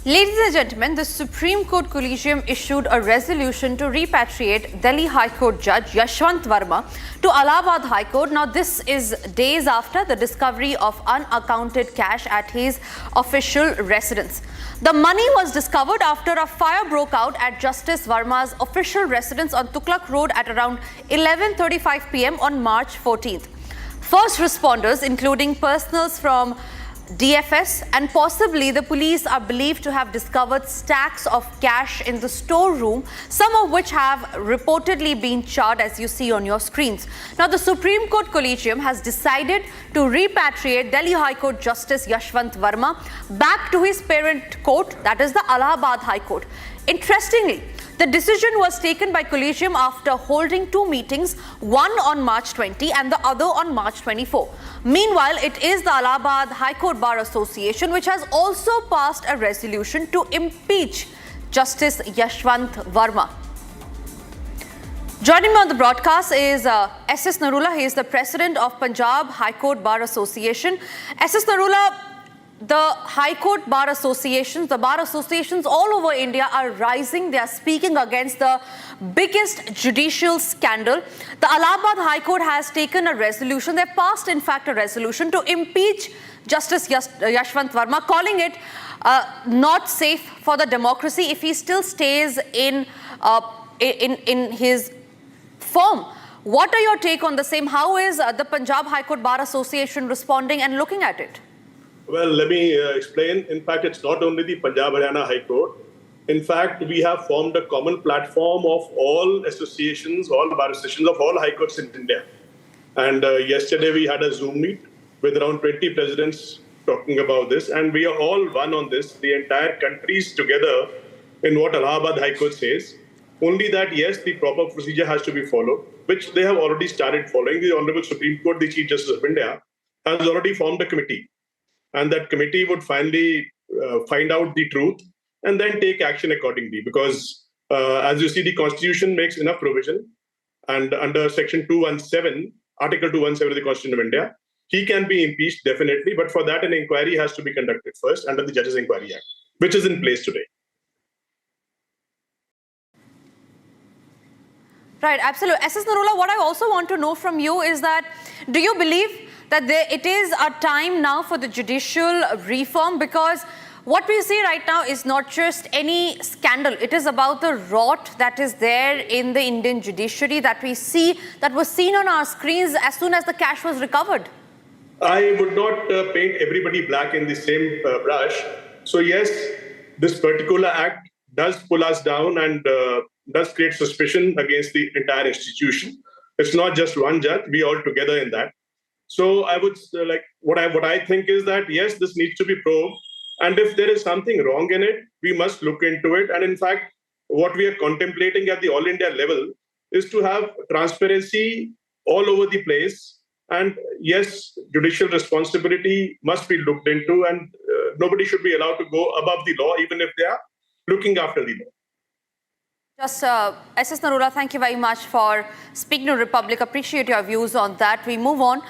Ladies and gentlemen, the Supreme Court Collegium issued a resolution to repatriate Delhi High Court Judge Yashwant Varma to Allahabad High Court. Now, this is days after the discovery of unaccounted cash at his official residence. The money was discovered after a fire broke out at Justice Varma's official residence on Tughlak Road at around 11:35 p.m. on March 14th. First responders, including personals from DFS and possibly the police, are believed to have discovered stacks of cash in the storeroom, some of which have reportedly been charred, as you see on your screens. Now, the Supreme Court Collegium has decided to repatriate Delhi High Court Justice Yashwant Varma back to his parent court, that is the Allahabad High Court. Interestingly, the decision was taken by Collegium after holding two meetings, one on March 20 and the other on March 24. Meanwhile, it is the Allahabad High Court Bar Association which has also passed a resolution to impeach Justice Yashwant Varma. Joining me on the broadcast is S.S. Narula. He is the president of Punjab High Court Bar Association. S.S. Narula, the High Court Bar Associations, the bar associations all over India are rising. They are speaking against the biggest judicial scandal. The Allahabad High Court has taken a resolution. They passed, in fact, a resolution to impeach Justice Yashwant Varma, calling it not safe for the democracy if he still stays in his firm. What are your take on the same? How is the Punjab High Court Bar Association responding and looking at it? Well, let me explain. In fact, it's not only the Punjab Haryana High Court. In fact, we have formed a common platform of all associations, all bar associations of all high courts in India. And yesterday we had a Zoom meet with around 20 presidents talking about this. And we are all one on this. The entire country is together in what Allahabad High Court says. Only that, yes, the proper procedure has to be followed, which they have already started following. The Honorable Supreme Court, the Chief Justice of India, has already formed a committee. And that committee would finally find out the truth and then take action accordingly. Because as you see, the Constitution makes enough provision. And under Section 217, Article 217 of the Constitution of India, he can be impeached definitely. But for that, an inquiry has to be conducted first under the Judges Inquiry Act, which is in place today. Right, absolutely. S.S. Narula, what I also want to know from you is that, do you believe that it is a time now for the judicial reform? Because what we see right now is not just any scandal. It is about the rot that is there in the Indian judiciary that we see, that was seen on our screens as soon as the cash was recovered. I would not paint everybody black in the same brush. So yes, this particular act does pull us down and does create suspicion against the entire institution. It's not just one judge, we all together in that. So I would what I think is that, yes, this needs to be probed. And if there is something wrong in it, we must look into it. And in fact, what we are contemplating at the all India level is to have transparency all over the place. And yes, judicial responsibility must be looked into, and nobody should be allowed to go above the law, even if they are looking after the law. Just S.S. Narula, thank you very much for speaking to Republic. Appreciate your views on that. We move on.